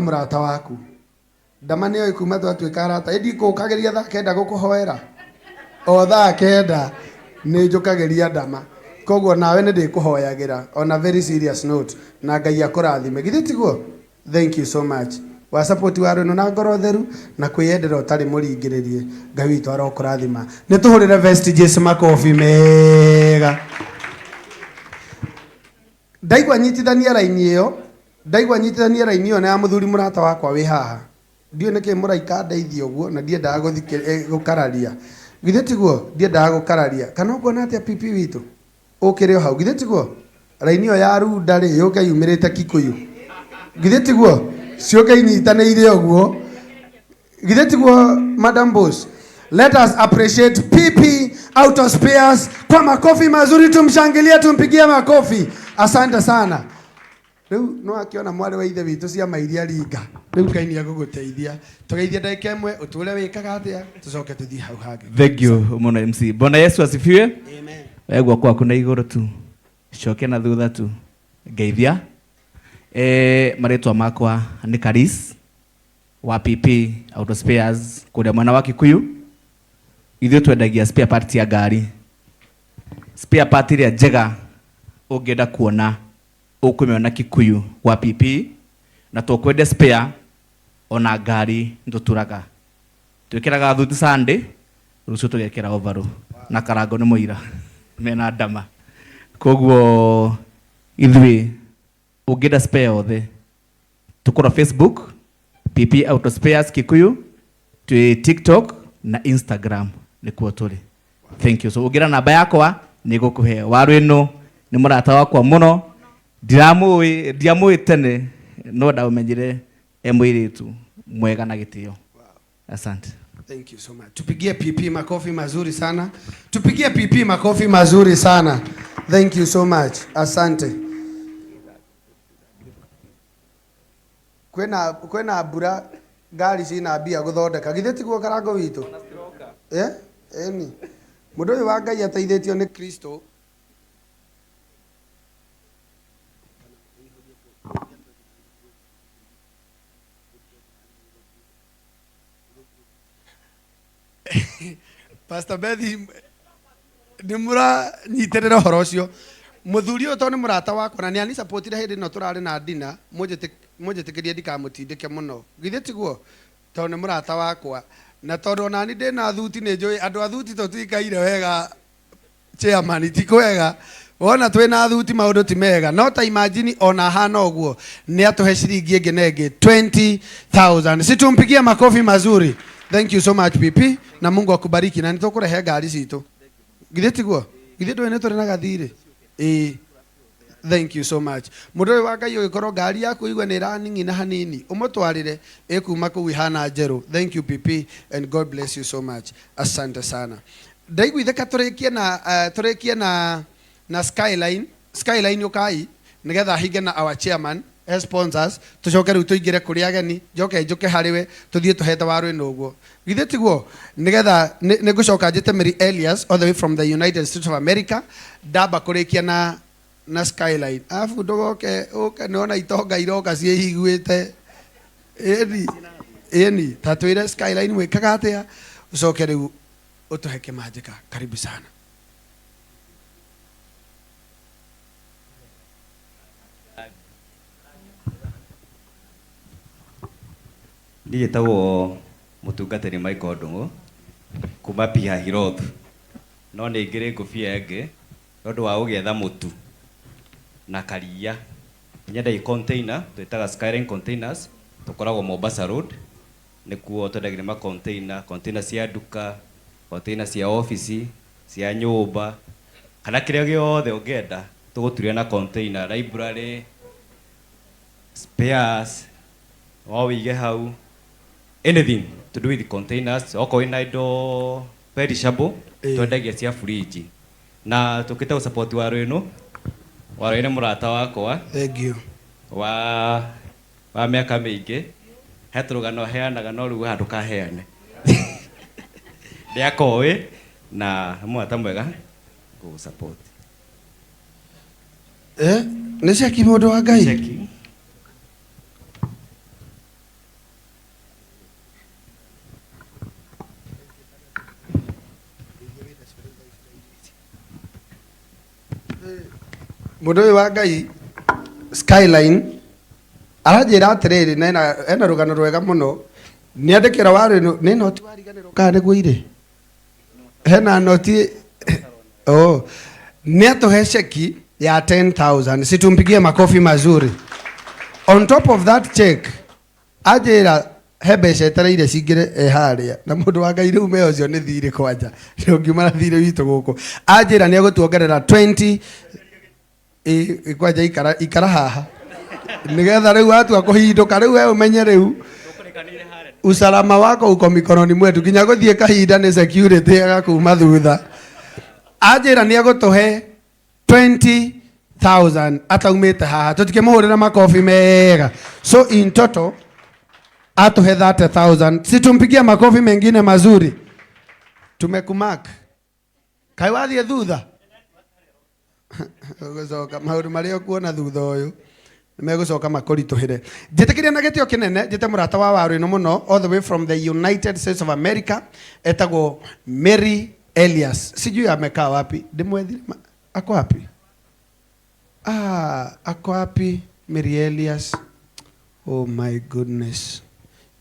murata waku ndama niyo ikuma twatuika arata indi ko kageria tha kenda gukuhoera o tha kenda ni njukageria ndama koguo nawe ni ndikuhoyagira on a very serious note na Ngai akurathime githĩ tiguo. Thank you so much wa support wa Rwĩno na ngoro theru na kwĩyendera ũtarĩ mũringĩrĩrie. Ngai witũ arokũrathima. Nĩ tũhũrĩre Vestiges makobi mega. Ndaigua nyitithania raini ĩyo na ya mũthuri mũrata wakwa wĩ haha. Ndiũ nĩkĩ mũraika ndeithia ũguo na ndiendaga gũkararia. Githĩ tiguo ndiendaga gũkararia. Kana ũkuona atĩa pipi witũ ũkĩrĩ o hau githĩ tiguo. Raini ĩyo ya runda rĩ yũke yumĩrĩte Kikuyu. Githĩ tiguo ciũke inyitanĩire ũguo. Githĩ tiguo Madam Boss. Let us appreciate PP Auto Spares kwa makofi mazuri, tumshangilie, tumpigie makofi. Asante sana. Riu no akiona mwari wa ithe witũ ciama iria ringa. Riu Ngai nĩ agũgũteithia. Tũgeithie ndagĩka ĩmwe ũtũre wĩkaga atĩa tũcoke tũthiĩ hau hangĩ. Thank you mũno MC. Bwana Yesu asifiwe. Amen. Wegwa kwaku na igũrũ tu. Coke na thutha tu. Ngeithia. Marĩtwa makwa nĩ Karis wa PP Auto Spares kũrĩa mwena wa Kikuyu. Ithuĩ twendagia spare part ya ngari. Spare part ĩrĩa njega ũngĩenda kuona ũkũmĩona Kikuyu wa PP, na tũkwenda spare ona ngari ndũtũraga. Twĩkĩraga thuti Sunday, rũciũ tũgekĩra overall na karango nĩ mũira mena ndama. Koguo ithuĩ ũngĩenda spare othe tũkora Facebook PP Auto Spares Kikuyu, twĩ TikTok na Instagram nĩkuo tũrĩ. Thank you. So ũngĩra namba yakwa nĩ ngũkũhe. Wa Rwĩno nĩ mũrata wakwa mũno, ndiamũĩ tene no ndaũmenyire mũirĩtu mwega na gĩtĩo. Asante. Thank you so much. Tupigie PP makofi mazuri sana. Tupigie PP makofi mazuri sana. Thank you so much. Asante. Kwena mbura ngari cina mbia gũthondeka. Githĩ tiguo karango witũ? Eni. Mũndũ ũyũ wa Ngai ateithĩtio nĩ Kristo. Pastor Bethi nĩ mũranyitĩrĩra ũhoro ũcio. Mũthuri ũyũ tondũ nĩ mũrata wakwa na nĩ ani support hĩndĩ ĩno tũrarĩ na ndina, mũnjĩtĩkĩrie ndikamũtindĩke mũno. Githĩ tiguo tondũ nĩ mũrata wakwa na tondũ ona ni ndĩna thuti nĩ njũĩ andũ a thuti tũtikaire wega chairman ti kwega. Wona twĩna thuti maũndũ ti mega. No ta imagine ona hana ũguo nĩ atũhe ciringi ĩngĩ na ĩngĩ 20,000. Situmpigie makofi mazuri. Thank you so much PP na Mungu akubariki na nitũkũrehe ngari citũ. Githĩ tiguo? Githĩ ndũĩ nĩ tũrĩ na gathirĩ? Thank you so much. Mũndũ ũyũ wa Ngai ũgĩkorwo ngari yaku igwe nĩ ĩraning'ina hanini ũmũtwarĩre ĩkuma kũu ihana njerũ. Thank you PP and God bless you so much. Asante sana. Ndaiguithĩka tũrĩkie na Skyline ũkai nĩgetha hinge na our chairman sponsors tucoke rĩu tũingĩre kũrĩ ageni njoke harĩwe tũthiĩ tũhete wa Rwĩno ũguo. Githĩ tiguo nĩgetha nĩ ngũcoka njĩte Mary Elias all the way from the United States of America ndamba kũrĩkia na Skyline. Afu ndogoke nĩona itonga iroka ciĩhiguĩte. Eni ta twĩre Skyline mwĩkaga atĩa ũcoke rĩu ũtũhe kĩmanjĩka. Karibu sana. Niĩ njĩtagwo mũtungatĩri Michael Ndung'u kuma Pia Hiroth, no nĩ ngĩrĩ ngũbia ĩngĩ nĩũndũ wa gũgĩetha mũtu na karia. Nyendai container twĩtaga Skyline Containers, tũkoragwo Mombasa Road, nĩkuo twendagĩria container cia nduka, container cia ofici, cia nyũmba, kana kĩrĩa gĩothe ũngĩenda tũgũturia na container. Library, spares, o wĩige hau, anything to do with the containers. Oko ina indo perishable twendagia cia fridge na tukita support wa Rwĩno mũrata wakwa. Thank you. wa mĩaka mĩingĩ hetũrũgano heanaga no rĩu handũ kaheane ndiakoĩ na mũrata mwega go support. Nĩ ceki mũndũ wa Ngai. Mundu wa Ngai Skyline aranjira atiriri na ena rugano rwega muno ni andikira wari ni noti wariganirwo kana niguo ire hena noti ni atuhe cheki ya 10,000 situmpigie makofi mazuri. On top of that check ajira hebesha etereire cingire haria na mundu wa Ngai riu me ucio ni thire kwanja ngiumana thire witu guku ajira ni agutuongerera 20 kwanja ikara haha nigetha riu watu akuhinduka riu we umenye riu usalama wako uko mikononi mwetu kinya guthie kahinda ni security agakuma thutha ajira ni agutuhe 20,000 ataumite haha tutikimuhurira makofi mega. So in total atuhe 30,000. Situmpigia makofi mengine mazuri. Tumekumark. Kai wathie thutha. Ugucoka maundu maria kuona thutha uyu nimegucoka makurituhire. Njitikiria na gitio kinene njite murata wa waru ino muno all the way from the United States of America etagwo Mary Elias. Sijui amekaa wapi. Ndimwethire ako wapi? Ako wapi Mary Elias? Oh my goodness.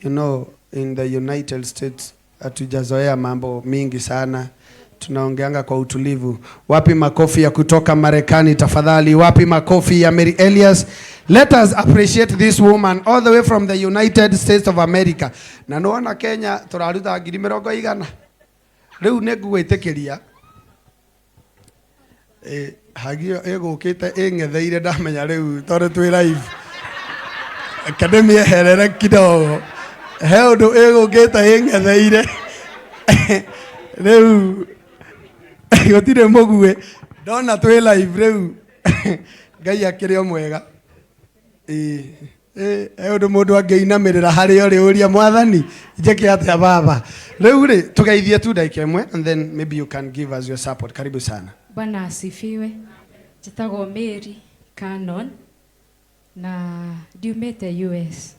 You know, in the United States hatujazoea mambo mingi sana. Tunaongeanga kwa utulivu. Wapi makofi ya kutoka Marekani tafadhali? Wapi makofi ya Mary Elias? Let us appreciate this woman all the way from the United States of America. Na noona Kenya turaruta 100,000. Riu negwitikiria hagio egukite engetheire ndamenya riu tondu twi live. Academy herere kidogo. He undu egukite engetheire. Riu gutire mugue ndona twi live riu Ngai akirio mwega. He undu mundu angeinamira hari uri uria mwathani njeke atia baba. Riu ri tugeithie tu dakika imwe and then maybe you can give us your support. Karibu sana. Bwana asifiwe. Jitagwo Mary Canon na ndiumite US.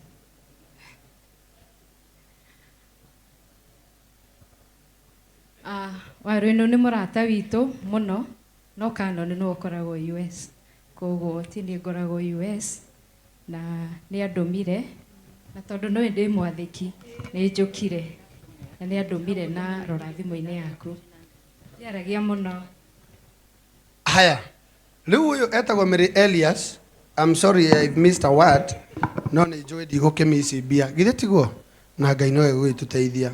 Waru ino ni murata witu muno no Canon no ukoragwo US. Koguo tini ngoragwo US na ni andumire na tondu no ndi mwathiki ni njukire na ni andumire na rora thimu-ini yaku. Yaragia muno. Haya. Riu uyu etagwo Mary Elias. I'm sorry I've missed a word. No ni joy digukimisi bia. Githe tiguo na Ngai no egwituteithia.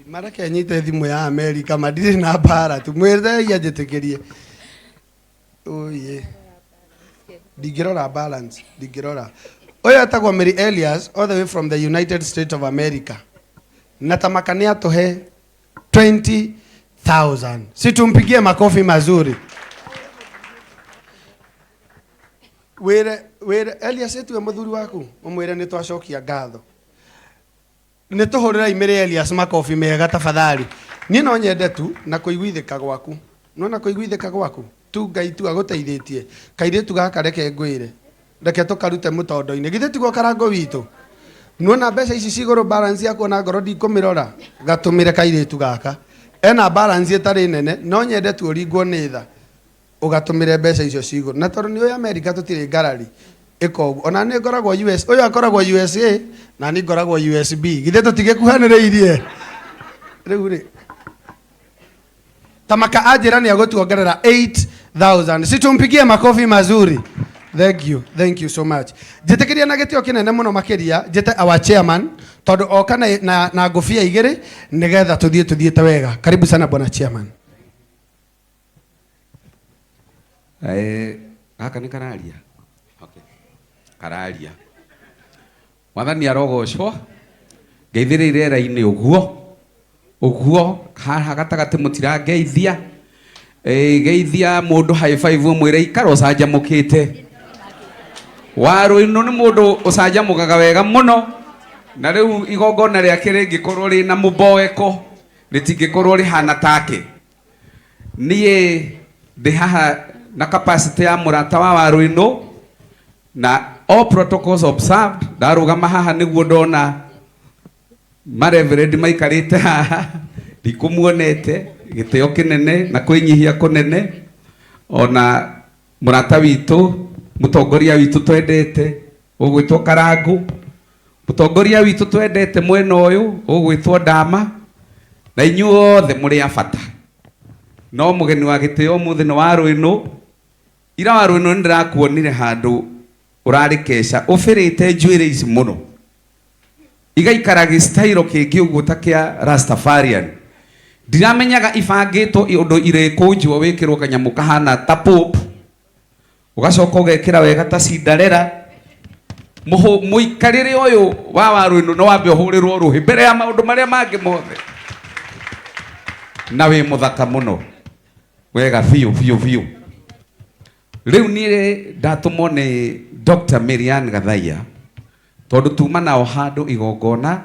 Mara ke nyite thimu ya America madire na bara tu mwere ya jetikirie. Oye. Digirora balance, digirora. Oya atagwo Mary Elias all the way from the United States of America. Natamakania tohe 20,000. Situmpigie makofi mazuri. Were Elias etu muthuri waku umwire ni twacokia ngatho. Ni tuhurira Mary Elias makofi mega tafadhali. Ni no nyende tu na kuiguithika gwaku. No na kuiguithika gwaku. Tu Ngai tu aguteithĩtie. Kaire tu gaka reke ngwire. Reke tukarute mutondo-ini. Githe tiguo karango witu. Nuona mbeca ici ciguru balance yako na ngoro ndikumirora. Gatumire kaire tu gaka. Ena balance etari nene no nyende tu uringwo ni tha. Ugatumire mbeca icio ciguru. Na tondu ni uyu America tutire ngarari. Iko ona ni ngoragwo US. Uyu akoragwo USA na ni ngoragwo USB. Githe tutige kuhaniriirie. Riu ri Tamaka ajira ni agutuongerera 8,000. Situmpigie makofi mazuri. Thank you so much. Jitekiria na gitio kinene muno makiria jete our chairman tondu oka na ngofia igiri nigetha tuthie wega. Karibu sana bwana chairman. Aka ni kararia. Okay. Kararia. Wathani arogocwo. Geithirire ra-ini uguo haha gatagati mutira geithia geithia mundu high five mwire ikaro canjamukite waru ino ni mundu ucanjamukaga wega muno na riu igongona riake ringikorwo ri na muboeko ritingikorwo rihana take nie ndi haha na capacity ya murata wa waru ino na all protocols observed darugama haha niguo ndona mareverend maikarite haha ndikumuonete gitio kinene na kwinyihia kunene ona murata witu mutongoria witu twendete ugwitwo Karangu mutongoria witu twendete mwena uyu ugwitwo Ndama na inyuothe muri abata no mugeni wa gitio muthi no wa Rwino ira wa Rwino ndirakuonire handu urari kesha ufirite njuire ici muno igaikaraga style kingi uguo ta kia Rastafarian ndiramenyaga ibangitwo undu iriku njuo wikirwo kanyamu kahana ta pope ugacoka ugekira wega ta Cinderella muikarire uyu wa Rwino no wambe uhurirwo ruhi mbere ya maundu maria mangi mothe na wi muthaka muno wega biu riu ni ndatumwo ni Dr. Marian Gathaia tondu tuma nao handu igongona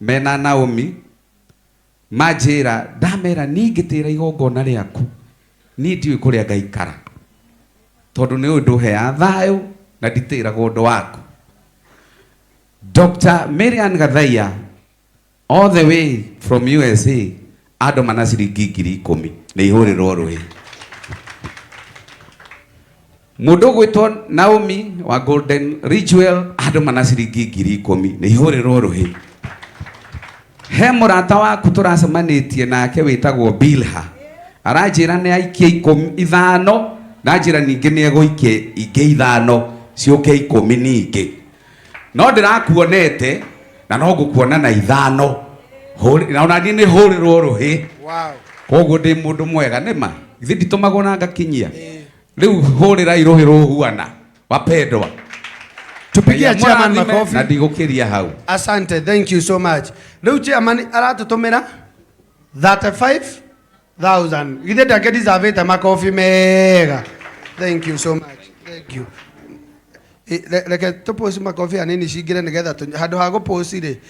mena Naomi majira ndamera ningitira igongona riaku ni ndiu kuria ngaikara tondu ni undu hea thayo na nditira gondo waku. Dr. Marian Gathaia all the way from USA ado mana ciringi 10,000 ni ihuriro ruhi mundu gwitwo Naomi wa Golden Ritual ado mana ciringi 10,000 ni ihuriro ruhi. He murata waku turacemanitie nake witagwo Bilha aranjira ni aikie 5 na njira ningi ni eguikie ingi 5 ciuke 10 ningi no ndirakuonete na no ngukuona na 5 na ona ni huriro ruhi. Wow. Koguo ndi mundu mwega nima ithi nditumagwo na ngakinyia riu hurira iruhi ruhuana wapendwa tupigia chairman makofi na ndigukiria hau. Asante, thank you so much. Riu chairman aratutumira 35,000 githe ndake deserve makofi mega. Thank you so much, thank you. Reke tuposi makofi anini cingire nigetha handu ha guposi ri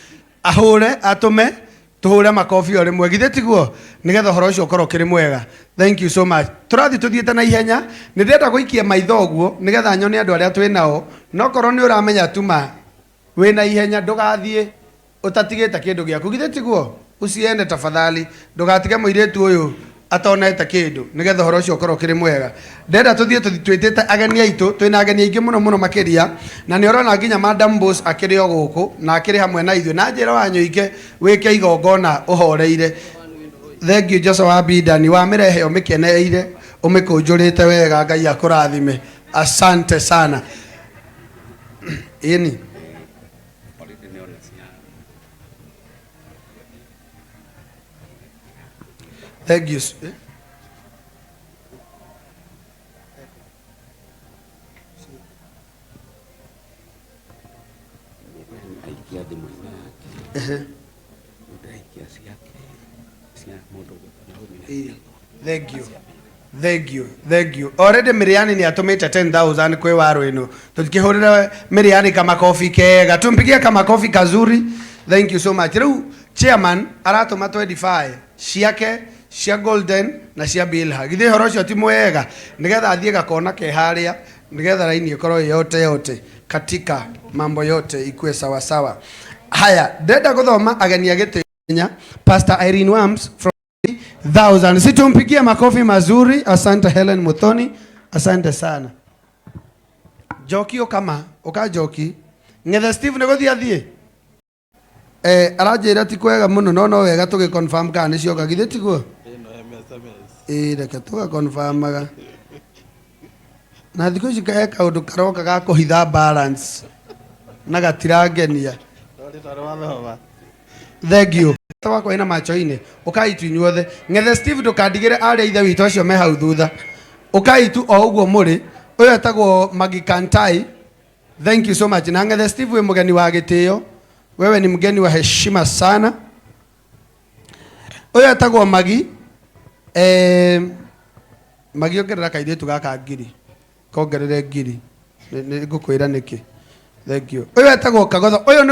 ahure atume tuhure makofi ore mwe githe tiguo nigetha horo ucio ukorwo kiri mwega. Thank you so much. Turathi tuthiete na ihenya ni ndenda guikia maitho guo nigetha nyone andu aria twi nao no korwo ni uramenya tuma wina ihenya ndugathie utatigite kindu giaku githe tiguo uciene tafadhali ndugatige muiretu uyu atonete kindu nigetha horo ucio ukorwo kiri mwega. Ndenda tuthie twitite ageni aitu twina ageni aingi muno makiria na ni urona nginya Madam Boss akiri o guku na akiri hamwe na ithu na njira wanyu ike wike igongona uhoreire. Thank you Joseph Abida ni wa mirehe umikeneire umikunjurite wega Ngai akurathime. Asante sana. Ini thank you. Thank you. Already Miriani ni atumite 10,000 kwe waro ino. Tukihurira Miriani kama kofi kega. Tumpigie kama kofi kazuri. Thank you so much. Riu chairman aratuma 25 ciake cia Golden na cia Bilha. Githe horo cio ti mwega nigetha athie gakona ke haria nigetha raini ikorwo yote katika mambo yote ikue sawa sawa. Haya, ndenda guthoma ageni agitinya Pastor Irene Wams from 1000. Situmpigie makofi mazuri. Asante Helen Muthoni, asante sana. Joki okama okajoki ngethe Steve negothia thie arajira ti kwega muno no wega tugi confirm kana ni cioka githe tiguo reke tuga confirmaga na thiko cika kaundu karoka ga kuhitha balance na gatirangenia. Thank you. Tawako ina macho-ini ukaitu inyuothe ngethe Steve ndukandigire aria ithe witu acio me hau thutha ukaitu o uguo muri uyu etagwo Magi Kantai. Thank you so much. Na ngethe Steve we mugeni wa gitio, wewe ni mgeni wa heshima sana. Uyu etagwo Magi Magi ongerera kaithitu gaka ngiri kongerere ngiri ngukwira niki. Thank you. Uyu etagwo Kagotho. Uyu